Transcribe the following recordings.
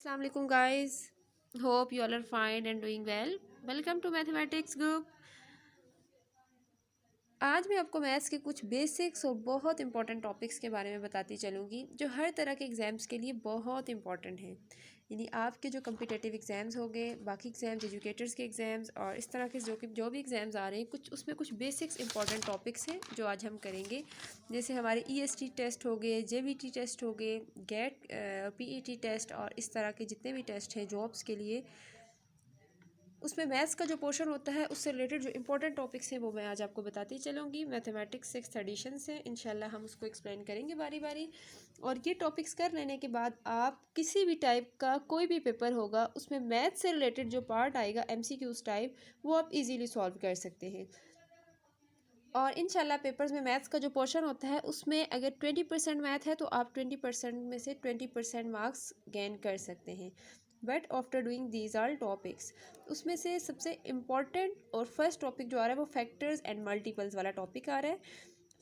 Assalamualaikum guys. Hope you all are fine and doing well. Welcome to Mathematics Group. आज मैं आपको maths के कुछ बेसिक्स और बहुत इंपॉर्टेंट टॉपिक्स के बारे में बताती चलूँगी जो हर तरह के एग्ज़ाम्स के लिए बहुत इंपॉर्टेंट हैं। यानी आपके जो कम्पिटिटिव एग्ज़ाम्स हो गए, बाकी एग्ज़ाम्स, एजुकेटर्स के एग्ज़ाम्स और इस तरह के जो भी एग्ज़ाम्स आ रहे हैं, कुछ उसमें कुछ बेसिक्स इंपॉर्टेंट टॉपिक्स हैं जो आज हम करेंगे। जैसे हमारे ईएसटी टेस्ट हो गए, जेवीटी टेस्ट हो गए, गेट पीईटी टेस्ट और इस तरह के जितने भी टेस्ट हैं जॉब्स के लिए, उसमें मैथ्स का जो पोर्शन होता है उससे रिलेटेड जो इंपॉर्टेंट टॉपिक्स हैं वो मैं आज आपको बताती चलूँगी। मैथमेटिक्स 6th एडिशन से इंशाल्लाह हम उसको एक्सप्लेन करेंगे बारी बारी। और ये टॉपिक्स कर लेने के बाद आप किसी भी टाइप का कोई भी पेपर होगा उसमें मैथ्स से रिलेटेड जो पार्ट आएगा एमसीक्यूज टाइप, वो आप इजीली सॉल्व कर सकते हैं। और इंशाल्लाह पेपर्स में मैथ्स का जो पोर्शन होता है उसमें अगर 20% मैथ है तो आप 20% में से 20% मार्क्स गेन कर सकते हैं। But after doing these all topics, उसमें से सबसे इम्पॉर्टेंट और फर्स्ट टॉपिक जो आ रहा है वो फैक्टर्स एंड मल्टीपल्स वाला टॉपिक आ रहा है।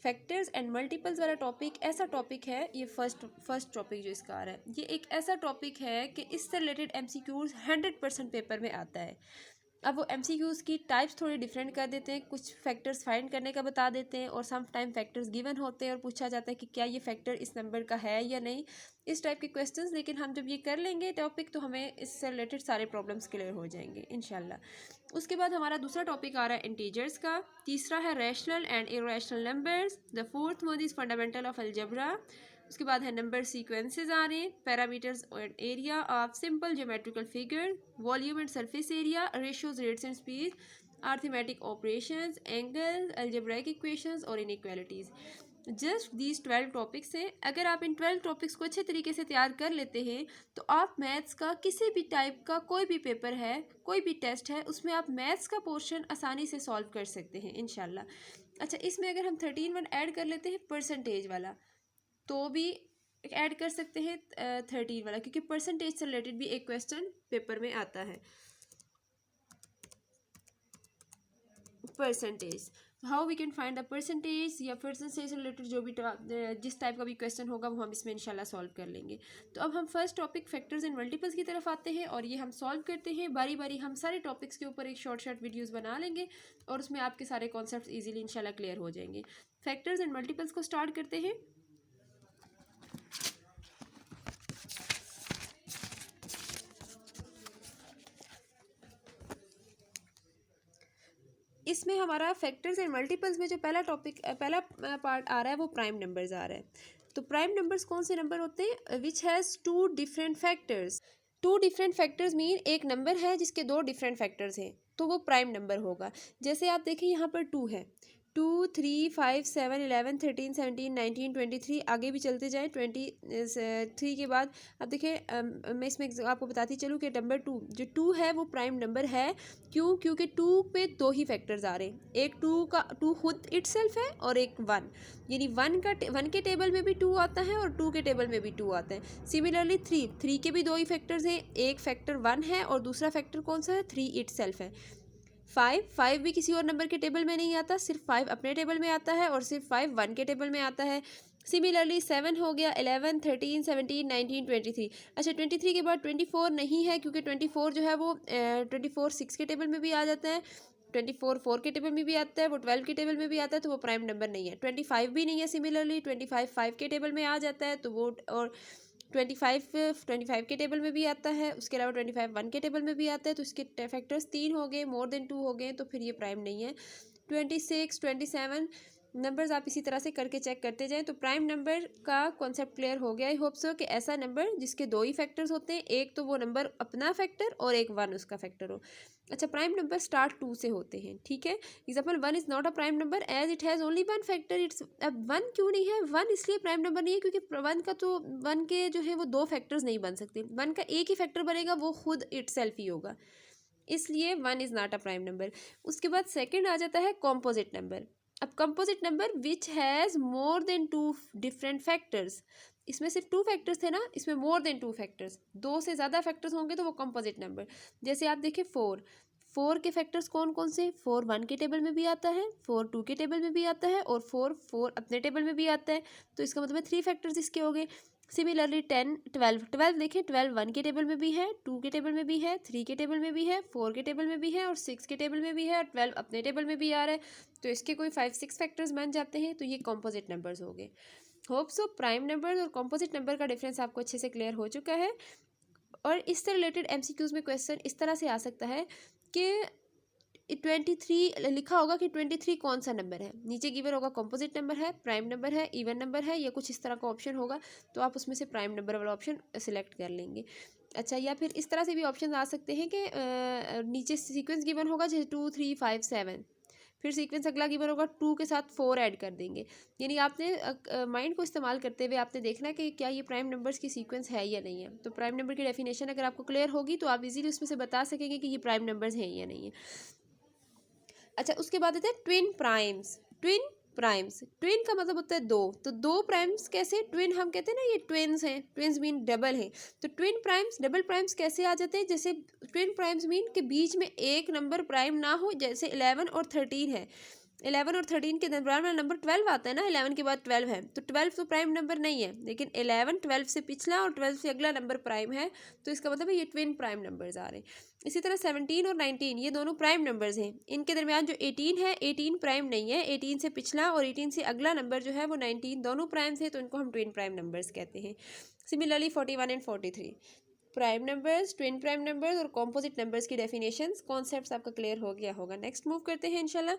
फैक्टर्स एंड मल्टीपल्स वाला टॉपिक ऐसा टॉपिक है, ये फर्स्ट टॉपिक जो इसका आ रहा है, ये एक ऐसा टॉपिक है कि इससे रिलेटेड एमसीक्यूज 100% पेपर में आता है। अब वो एमसीक्यूज़ की टाइप्स थोड़ी डिफरेंट कर देते हैं, कुछ फैक्टर्स फाइंड करने का बता देते हैं और सम टाइम फैक्टर्स गिवन होते हैं और पूछा जाता है कि क्या ये फैक्टर इस नंबर का है या नहीं, इस टाइप के क्वेश्चंस। लेकिन हम जब ये कर लेंगे टॉपिक तो हमें इससे रिलेटेड सारे प्रॉब्लम्स क्लियर हो जाएंगे इंशाल्लाह। उसके बाद हमारा दूसरा टॉपिक आ रहा है इंटीजर्स का, तीसरा है rational and irrational numbers, the fourth one is fundamental of algebra. उसके बाद है नंबर सीक्वेंसेस आ रहे हैं, parameters and area of simple geometrical figure, volume and surface area, ratios, rates and speed, arithmetic operations, angle, algebraic equations और inequalities. Just these 12 topics हैं। अगर आप इन 12 topics को अच्छे तरीके से तैयार कर लेते हैं तो आप मैथ्स का किसी भी टाइप का कोई भी पेपर है, कोई भी टेस्ट है, उसमें आप मैथ्स का पोर्शन आसानी से सॉल्व कर सकते हैं इंशाल्लाह। अच्छा, इसमें अगर हम 13 ऐड कर लेते हैं परसेंटेज वाला तो भी ऐड कर सकते हैं 13 वाला, क्योंकि परसेंटेज से रिलेटेड भी एक क्वेश्चन पेपर में आता है। Percentage, how we can find the percentage या परसेंटेज से रिलेटेड जो भी जिस टाइप का भी क्वेश्चन होगा वो हम इसमें इंशाल्लाह सॉल्व कर लेंगे। तो अब हम first topic factors and multiples की तरफ आते हैं और ये हम सॉल्व करते हैं बारी बारी। हम सारे टॉपिक्स के ऊपर एक शॉर्ट वीडियोज़ बना लेंगे और उसमें आपके सारे कॉन्सेप्ट ईजिली इंशाल्लाह क्लियर हो जाएंगे। फैक्टर्स एंड मल्टीपल्स को स्टार्ट करते हैं। इसमें हमारा फैक्टर्स एंड मल्टीपल्स में जो पहला पार्ट आ रहा है वो प्राइम नंबर्स आ रहा है। तो प्राइम नंबर्स कौन से नंबर होते हैं? Which has two different factors. Two different factors mean एक नंबर है जिसके दो डिफरेंट फैक्टर्स हैं तो वो प्राइम नंबर होगा। जैसे आप देखिए यहाँ पर 2 है, 2, 3, 5, 7, 11, 13, 17, 19, 23, आगे भी चलते जाएँ 23 के बाद अब देखिए मैं इसमें आपको बताती चलूँ कि नंबर 2 जो 2 है वो प्राइम नंबर है। क्यों? क्योंकि 2 पे दो ही फैक्टर्स आ रहे हैं, एक 2 खुद इटसेल्फ है और एक 1, यानी 1 के टेबल में भी 2 आता है और 2 के टेबल में भी 2 आता है। सिमिलरली 3 के भी दो ही फैक्टर्स हैं, एक फैक्टर 1 है और दूसरा फैक्टर कौन सा है? 3 इटसेल्फ है। 5 भी किसी और नंबर के टेबल में नहीं आता, सिर्फ 5 अपने टेबल में आता है और सिर्फ 5 1 के टेबल में आता है। सिमिलरली 7 हो गया, 11, 13, 17, 19, 23। अच्छा, 23 के बाद 24 नहीं है क्योंकि 24 जो है वो 24 6 के टेबल में भी आ जाता है, 24 4 के टेबल में भी आता है, वो 12 के टेबल में भी आता है, तो वो प्राइम नंबर नहीं है। 25 भी नहीं है, सिमिलरली 25 5 के टेबल में आ जाता है तो वो, और 25 के टेबल में भी आता है, उसके अलावा 25 1 के टेबल में भी आता है, तो इसके फैक्टर्स 3 हो गए, मोर देन 2 हो गए, तो फिर ये प्राइम नहीं है। 26 27 नंबर्स आप इसी तरह से करके चेक करते जाएं तो प्राइम नंबर का कॉन्सेप्ट क्लियर हो गया। आई होप सो कि ऐसा नंबर जिसके दो ही फैक्टर्स होते हैं, एक तो वो नंबर अपना फैक्टर और एक 1 उसका फैक्टर हो। अच्छा, प्राइम नंबर स्टार्ट 2 से होते हैं, ठीक है। Example 1 is not a prime number as it has only 1 factor. It's, अब 1 क्यों नहीं है? 1 इसलिए प्राइम नंबर नहीं है क्योंकि 1 का तो 1 के जो है वो दो फैक्टर्स नहीं बन सकते, 1 का एक ही फैक्टर बनेगा, वो खुद इटसेल्फ ही होगा, इसलिए 1 is not a prime number. उसके बाद सेकंड आ जाता है कॉम्पोजिट नंबर। अब composite number which has more than 2 different factors. इसमें सिर्फ 2 फैक्टर्स थे ना, इसमें मोर देन 2 फैक्टर्स, 2 से ज़्यादा फैक्टर्स होंगे तो वो कंपोजिट नंबर। जैसे आप देखिए 4 के फैक्टर्स कौन कौन से? 4 1 के टेबल में भी आता है, 4 2 के टेबल में भी आता है और 4 4 अपने टेबल में भी आता है, तो इसका मतलब है 3 फैक्टर्स इसके हो गए। सिमिलरली 10, 12 देखें, 12 1 के टेबल में भी है, 2 के टेबल में भी है, 3 के टेबल में भी है, 4 के टेबल में भी है और 6 के टेबल में भी है और 12 अपने टेबल में भी आ रहा है। तो इसके कोई 5-6 फैक्टर्स बन जाते हैं, तो ये कॉम्पोजिट नंबर्स हो गए। होप सो प्राइम नंबर और कॉम्पोजिट नंबर का डिफरेंस आपको अच्छे से क्लियर हो चुका है। और इससे रिलेटेड MCQs में क्वेश्चन इस तरह से आ सकता है कि 23 लिखा होगा कि 23 कौन सा नंबर है, नीचे गिवन होगा कॉम्पोजिट नंबर है, प्राइम नंबर है, इवन नंबर है, या कुछ इस तरह का ऑप्शन होगा, तो आप उसमें से प्राइम नंबर वाला ऑप्शन सेलेक्ट कर लेंगे। अच्छा, या फिर इस तरह से भी ऑप्शन आ सकते हैं कि नीचे सीक्वेंस गिवन होगा जैसे 2 3 5 7, फिर सीक्वेंस अगला गिवन होगा 2 के साथ 4 ऐड कर देंगे। यानी आपने माइंड को इस्तेमाल करते हुए आपने देखना है कि क्या ये प्राइम नंबर्स की सीक्वेंस है या नहीं है। तो प्राइम नंबर की डेफिनेशन अगर आपको क्लियर होगी तो आप इजीली उसमें से बता सकेंगे कि ये प्राइम नंबर्स हैं या नहीं है। अच्छा, उसके बाद आते हैं ट्विन प्राइम्स। ट्विन का मतलब होता है दो, तो दो प्राइम्स कैसे, ट्विन हम कहते हैं ना ये ट्विन्स हैं, ट्विन्स मीन डबल हैं, तो ट्विन प्राइम्स डबल प्राइम्स कैसे आ जाते हैं, जैसे ट्विन प्राइम्स मीन के बीच में एक नंबर प्राइम ना हो, जैसे 11 और 13 है, 11 और 13 के दरम्यान वाला नंबर 12 आता है ना, 11 के बाद 12 है, तो 12 तो प्राइम नंबर नहीं है, लेकिन 11 12 से पिछला और 12 से अगला नंबर प्राइम है, तो इसका मतलब है ये ट्विन प्राइम नंबर्स आ रहे हैं। इसी तरह 17 और 19 ये दोनों प्राइम नंबर्स हैं, इनके दरमियान जो 18 है, 18 प्राइम नहीं है, 18 से पिछला और 18 से अगला नंबर जो है वो 19 दोनों प्राइम्स हैं, तो इनको हम ट्विन प्राइम नंबर्स कहते हैं। Similarly 41 and 43 prime numbers, twin prime numbers और कॉम्पोजिट नंबर्स की डेफिनेशंस, कॉन्सेप्ट्स आपका क्लियर हो गया होगा। नेक्स्ट मूव करते हैं इंशाल्लाह।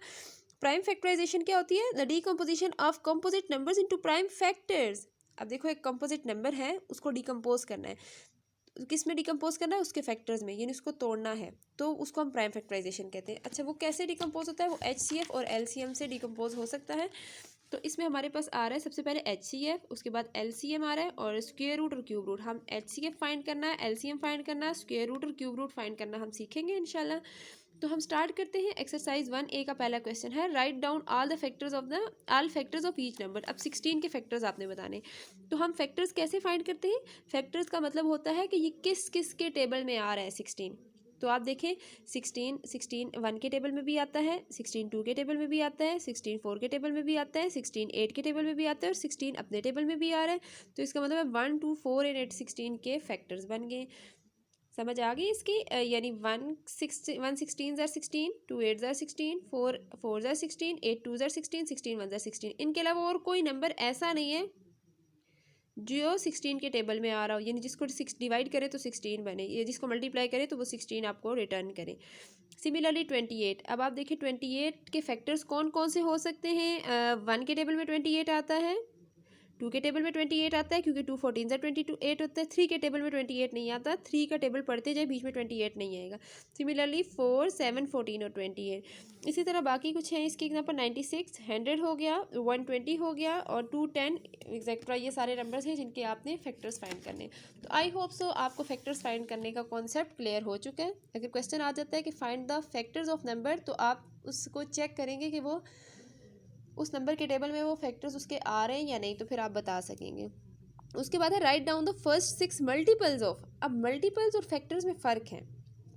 प्राइम फैक्टराइजेशन क्या होती है, the decomposition of composite numbers into prime factors. अब देखो एक कॉम्पोजिट नंबर है, उसको डीकम्पोज करना है, किस में डिकम्पोज करना है, उसके फैक्टर्स में, यानी उसको तोड़ना है, तो उसको हम प्राइम फैक्टराइजेशन कहते हैं। अच्छा, वो कैसे डिकम्पोज होता है, वो HCF और LCM से डिकम्पोज हो सकता है। तो इसमें हमारे पास आ रहा है सबसे पहले HCF, उसके बाद LCM आ रहा है और स्क्वायर रूट और क्यूब रूट। हम HCF फाइंड करना है, LCM फाइंड करना है, स्क्वायर रूट और क्यूब रूट फाइंड करना हम सीखेंगे इंशाल्लाह। तो हम स्टार्ट करते हैं। एक्सरसाइज 1A का पहला क्वेश्चन है, write down all factors of each number. अब 16 के फैक्टर्स आपने बताने। तो हम फैक्टर्स कैसे फाइंड करते हैं, फैक्टर्स का मतलब होता है कि ये किस किस के टेबल में आ रहा है 16। तो आप देखें 16 1 के टेबल में भी आता है, 16 2 के टेबल में भी आता है, 16 4 के टेबल में भी आता है, 16 8 के टेबल में भी आता है और 16 अपने टेबल में भी आ रहा है। तो इसका मतलब है 1 2 4 एंड 8 16 के फैक्टर्स बन गए। समझ आ गई इसकी, यानी 1 16 ज़ार 16, 2 8 ज़ार 16, 4 ज़ार 16, 8 2 ज़ार 16, 16 1 ज़ार 16। इनके अलावा और कोई नंबर ऐसा नहीं है जो 16 के टेबल में आ रहा हो, यानी जिसको 6 डिवाइड करें तो 16 बने, ये जिसको मल्टीप्लाई करें तो वो 16 आपको रिटर्न करें। सिमिलरली 28, अब आप देखिए 28 के फैक्टर्स कौन कौन से हो सकते हैं। 1 के टेबल में 28 आता है, 2 के टेबल में 28 आता है क्योंकि 2 14 ज़ा 28 होता है, 3 के टेबल में 28 नहीं आता, 3 का टेबल पढ़ते जाए बीच में 28 नहीं आएगा। सिमिलरली 4 7 14 और 28। इसी तरह बाकी कुछ है इसके एग्जाम्पल, 96 100 हो गया, 120 हो गया और 210 एक्सेट्रा, ये सारे नंबर्स हैं जिनके आपने फैक्टर्स फाइंड करने। तो आई होप सो आपको फैक्टर्स फाइंड करने का कॉन्सेप्ट क्लियर हो चुका है। अगर क्वेश्चन आ जाता है कि find the factors of number, तो आप उसको चेक करेंगे कि वो उस नंबर के टेबल में वो फैक्टर्स उसके आ रहे हैं या नहीं, तो फिर आप बता सकेंगे। उसके बाद है write down the first 6 multiples of. अब मल्टीपल्स और फैक्टर्स में फ़र्क है।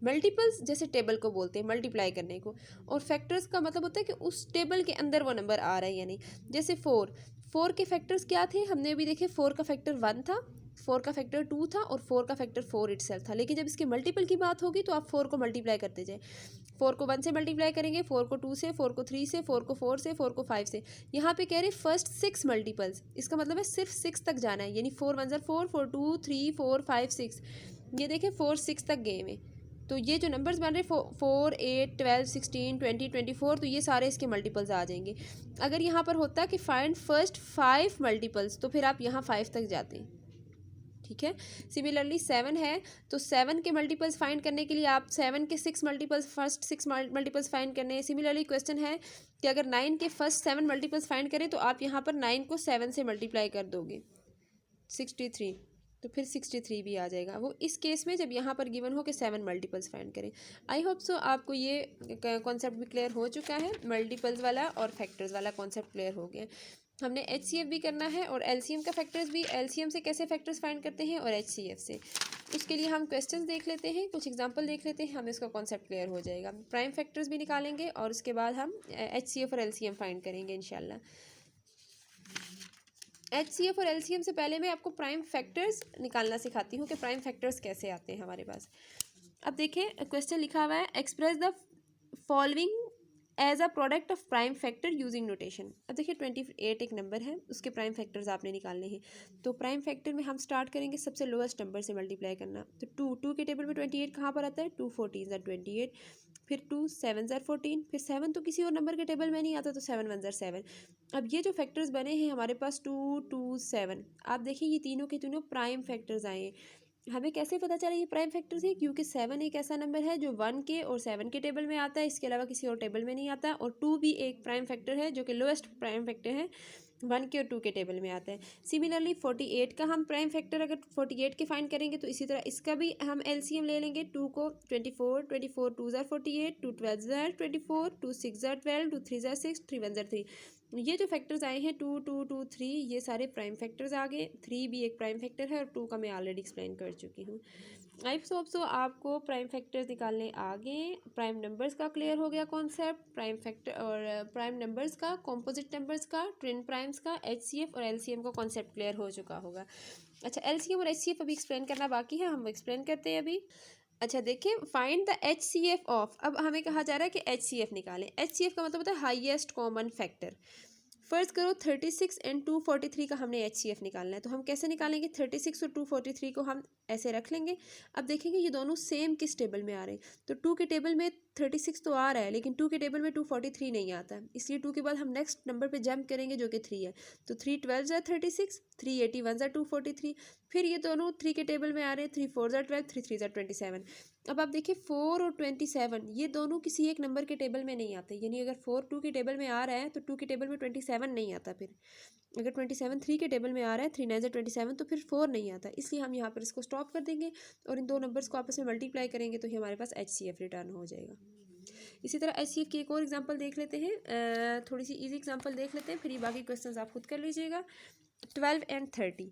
मल्टीपल्स जैसे टेबल को बोलते हैं मल्टीप्लाई करने को, और फैक्टर्स का मतलब होता है कि उस टेबल के अंदर वो नंबर आ रहा है या नहीं। जैसे 4 के फैक्टर्स क्या थे, हमने अभी देखे 4 का फैक्टर 1 था, 4 का फैक्टर 2 था और 4 का फैक्टर 4 इटसेल्फ था। लेकिन जब इसके मल्टीपल की बात होगी तो आप 4 को मल्टीप्लाई करते जाए, 4 को 1 से मल्टीप्लाई करेंगे, 4 को 2 से, 4 को 3 से, 4 को 4 से, 4 को 5 से। यहाँ पे कह रहे फर्स्ट 6 मल्टीपल्स, इसका मतलब है सिर्फ 6 तक जाना है, यानी 4 1 4 4 2 3 4 5 6। ये देखें 4 6 तक गए में, तो ये जो नंबर्स बन रहे 4 8 12 16 20 24, तो ये सारे इसके मल्टीपल्स आ जाएंगे। अगर यहाँ पर होता कि फाइंड फर्स्ट 5 मल्टीपल्स, तो फिर आप यहाँ 5 तक जाते हैं, ठीक है। सिमिलरली 7 है, तो 7 के मल्टीपल्स फाइंड करने के लिए आप 7 के 6 मल्टीपल्स, फर्स्ट 6 मल्टीपल्स फाइंड करने हैं। सिमिलरली क्वेश्चन है कि अगर 9 के फर्स्ट 7 मल्टीपल्स फाइंड करें, तो आप यहाँ पर 9 को 7 से मल्टीप्लाई कर दोगे 63, तो फिर 63 भी आ जाएगा। वो इस केस में जब यहाँ पर गिवन हो कि 7 मल्टीपल्स फाइंड करें। आई होप सो आपको ये कॉन्सेप्ट भी क्लियर हो चुका है, मल्टीपल्स वाला और फैक्टर्स वाला कॉन्सेप्ट क्लियर हो गया। हमने HCF भी करना है और LCM का फैक्टर्स भी, LCM से कैसे फैक्टर्स फाइंड करते हैं और HCF से। उसके लिए हम क्वेश्चंस देख लेते हैं, कुछ एग्जांपल देख लेते हैं, हमें इसका कॉन्सेप्ट क्लियर हो जाएगा। प्राइम फैक्टर्स भी निकालेंगे और उसके बाद हम HCF और LCM फाइंड करेंगे इंशाल्लाह। HCF और LCM से पहले मैं आपको प्राइम फैक्टर्स निकालना सिखाती हूँ कि प्राइम फैक्टर्स कैसे आते हैं हमारे पास। अब देखिए क्वेश्चन लिखा हुआ है, express the following as a product of prime factor using notation. अब देखिए 28 एक नंबर है, उसके प्राइम फैक्टर्स आपने निकालने हैं। तो प्राइम फैक्टर में हम स्टार्ट करेंगे सबसे लोएस्ट नंबर से मल्टीप्लाई करना। तो टू के टेबल में 28 कहाँ पर आता है, 2 14 ज़ार 28, फिर 2 7 ज़ार 14, फिर 7 तो किसी और नंबर के टेबल में नहीं आता, तो 7 1 ज़ार 7। अब ये जो फैक्टर्स बने हैं हमारे पास 2 2 7, आप देखिए ये तीनों के तीनों प्राइम फैक्टर्स आए हैं। हमें कैसे पता चला ये प्राइम फैक्टर्स है, क्योंकि 7 एक ऐसा नंबर है जो 1 के और 7 के टेबल में आता है, इसके अलावा किसी और टेबल में नहीं आता। और 2 भी एक प्राइम फैक्टर है जो कि लोएस्ट प्राइम फैक्टर है, 1 के और 2 के टेबल में आता है। सिमिलरली 48 का हम प्राइम फैक्टर अगर 48 के फाइंड करेंगे तो इसी तरह इसका भी हम LCM ले लेंगे। 2 को 24 24 2 ज़ार 48, 2 12 ज़ार 24, 2 6 ज़ार 12, 2 3 ज़ार 6, 3 1 ज़ार 3। ये जो फैक्टर्स आए हैं 2 2 2 3, ये सारे प्राइम फैक्टर्स आ गए। 3 भी एक प्राइम फैक्टर है और 2 का मैं ऑलरेडी एक्सप्लेन कर चुकी हूँ। आई होप सो आपको प्राइम फैक्टर्स निकालने आ गए। प्राइम नंबर्स का क्लियर हो गया कॉन्सेप्ट, प्राइम फैक्टर और प्राइम नंबर्स का, कॉम्पोजिट नंबर्स का, ट्विन प्राइम्स का, HCF और LCM का कॉन्सेप्ट क्लियर हो चुका होगा। अच्छा, LCM और HCF अभी एक्सप्लेन करना बाकी है, हम एक्सप्लेन करते हैं अभी। अच्छा देखिए, फाइंड द HCF ऑफ, अब हमें कहा जा रहा है कि HCF निकालें। HCF का मतलब होता है हाईएस्ट कॉमन फैक्टर। फर्स्ट करो 36 एंड 243 का हमने HCF निकालना है, तो हम कैसे निकालेंगे, 36 और 243 को हम ऐसे रख लेंगे। अब देखेंगे ये दोनों सेम किस टेबल में आ रहे हैं, तो 2 के टेबल में 36 तो आ रहा है, लेकिन 2 के टेबल में 243 नहीं आता है, इसलिए 2 के बाद हम नेक्स्ट नंबर पे जंप करेंगे जो कि 3 है। तो 3 12 ज़ार 36, 3 81 ज़ार 243, फिर ये दोनों 3 के टेबल में आ रहे हैं, 3 4 ज़ार 12, 3 3 ज़ार 27। अब आप देखिए 4 और 27 ये दोनों किसी एक नंबर के टेबल में नहीं आते, यानी अगर 4 2 के टेबल में आ रहा है तो 2 के टेबल में 27 नहीं आता। फिर अगर 27 3 के टेबल में आ रहा है, 3 9 27, तो फिर 4 नहीं आता, इसलिए हम यहाँ पर इसको स्टॉप कर देंगे और इन दो नंबर्स को आपस में मल्टीप्लाई करेंगे तो ये हमारे पास HCF रिटर्न हो जाएगा। इसी तरह HCF की एक और एग्जांपल देख लेते हैं, थोड़ी सी इजी एग्जांपल देख लेते हैं, फिर ये बाकी क्वेश्चंस आप खुद कर लीजिएगा। 12 एंड 30,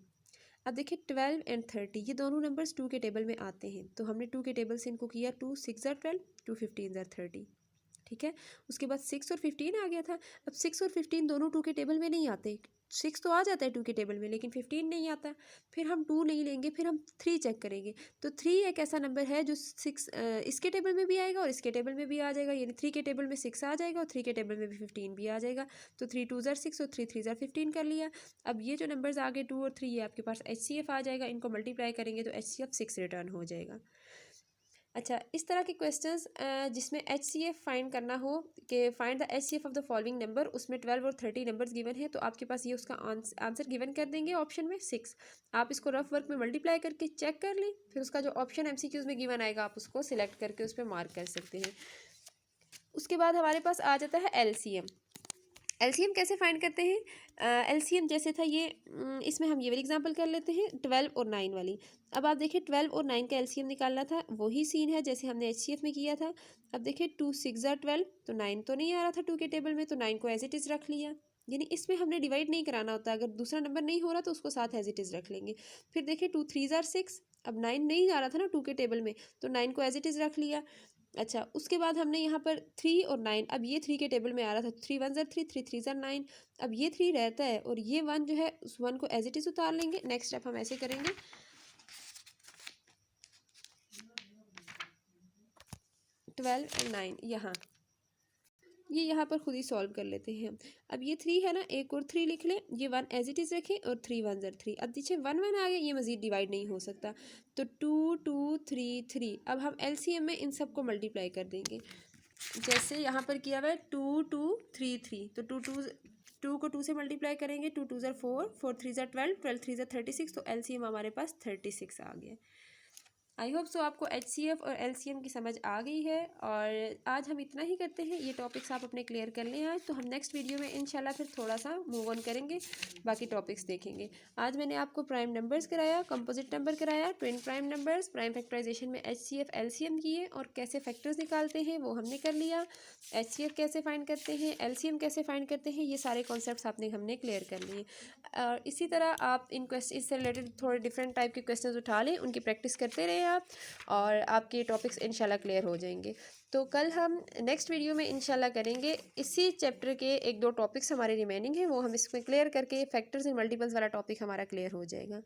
अब देखिए 12 एंड 30 ये दोनों नंबर्स 2 के टेबल में आते हैं, तो हमने 2 के टेबल से इनको किया 2 6 ज़ार 12, 2 15 ज़ार 30, ठीक है। उसके बाद 6 और 15 आ गया था। अब 6 और 15 दोनों 2 के टेबल में नहीं आते, 6 तो आ जाता है 2 के टेबल में, लेकिन 15 नहीं आता। फिर हम 2 नहीं लेंगे, फिर हम 3 चेक करेंगे। तो 3 एक ऐसा नंबर है जो 6 इसके टेबल में भी आएगा और इसके टेबल में भी आ जाएगा, यानी 3 के टेबल में 6 आ जाएगा और 3 के टेबल में भी 15 भी आ जाएगा। तो 3 2 ज़ार 6 और 3 3 ज़ार 15 कर लिया। अब ये जो नंबर्स आ गए 2 और 3, ये आपके पास HCF आ जाएगा, इनको मल्टीप्लाई करेंगे तो HCF 6 रिटर्न हो जाएगा। अच्छा, इस तरह के क्वेश्चंस जिसमें HCF फाइंड करना हो कि find the HCF of the following number, उसमें 12 और 30 नंबर्स गिवन है, तो आपके पास ये उसका आंसर गिवन कर देंगे ऑप्शन में 6। आप इसको रफ वर्क में मल्टीप्लाई करके चेक कर लें, फिर उसका जो ऑप्शन MCQs में गिवन आएगा आप उसको सिलेक्ट करके उस पर मार्क कर सकते हैं। उसके बाद हमारे पास आ जाता है LCM। LCM कैसे फाइंड करते हैं, LCM जैसे था ये, इसमें हम ये वाली एग्जांपल कर लेते हैं 12 और 9 वाली। अब आप देखिए 12 और 9 का LCM निकालना था, वही सीन है जैसे हमने HCF में किया था। अब देखिए 2 6 ज़ार 12, तो 9 तो नहीं आ रहा था 2 के टेबल में, तो 9 को एज इट इज़ रख लिया, यानी इसमें हमने डिवाइड नहीं कराना होता, अगर दूसरा नंबर नहीं हो रहा तो उसको साथ एज इट इज़ रख लेंगे। फिर देखिए 2 3 ज़ार 6, अब 9 नहीं आ रहा था ना 2 के टेबल में, तो 9 को एज इट इज़ रख लिया। अच्छा, उसके बाद हमने यहाँ पर 3 और 9, अब ये 3 के टेबल में आ रहा था, 3 1 ज़ार 3, 3 3 ज़ार 9, अब ये 3 रहता है और ये 1 जो है उस 1 को एज इट इज़ उतार लेंगे। नेक्स्ट स्टेप हम ऐसे करेंगे, 12 एंड 9 यहाँ पर खुद ही सॉल्व कर लेते हैं हम। अब ये 3 है ना, एक और 3 लिख लें, ये 1 एज इट इज़ रखें और 3 1 ज़ार 3। अब देखिए 1 1 आ गया, ये मज़ीद डिवाइड नहीं हो सकता, तो 2 2 3 3। अब हम LCM में इन सब को मल्टीप्लाई कर देंगे, जैसे यहाँ पर किया हुआ है 2 2 3 3, तो 2 को 2 से मल्टीप्लाई करेंगे, 2 2 ज़ार 4, 4 3 ज़ार 12, 12 3 ज़ार 36, तो LCM हमारे पास 36 आ गया। आई होप सो आपको HCF और LCM की समझ आ गई है, और आज हम इतना ही करते हैं, ये टॉपिक्स आप अपने क्लियर कर लें आज, तो हम नेक्स्ट वीडियो में इंशाल्लाह फिर थोड़ा सा मूव ऑन करेंगे, बाकी टॉपिक्स देखेंगे। आज मैंने आपको प्राइम नंबर्स कराया, कंपोजिट नंबर कराया, twin prime numbers, prime factorisation में HCF LCM किए और कैसे फैक्टर्स निकालते हैं वो हमने कर लिया, HCF कैसे फाइंड करते हैं, LCM कैसे फाइंड करते हैं, ये सारे कॉन्सेप्ट्स हमने क्लियर कर लिए। और इसी तरह आप इन इससे रिलेटेड थोड़े डिफरेंट टाइप के क्वेश्चन उठा लें, उनकी प्रैक्टिस करते रहे आप, और आपके टॉपिक्स इंशाल्लाह क्लियर हो जाएंगे। तो कल हम नेक्स्ट वीडियो में इंशाल्लाह करेंगे इसी चैप्टर के एक दो टॉपिक्स हमारे रिमेनिंग हैं, वो हम इसमें क्लियर करके फैक्टर्स एंड मल्टीपल्स वाला टॉपिक हमारा क्लियर हो जाएगा।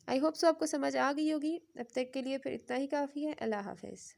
आई होप सो आपको समझ आ गई होगी। अब तक के लिए फिर इतना ही काफ़ी है। अल्लाह हाफिज़।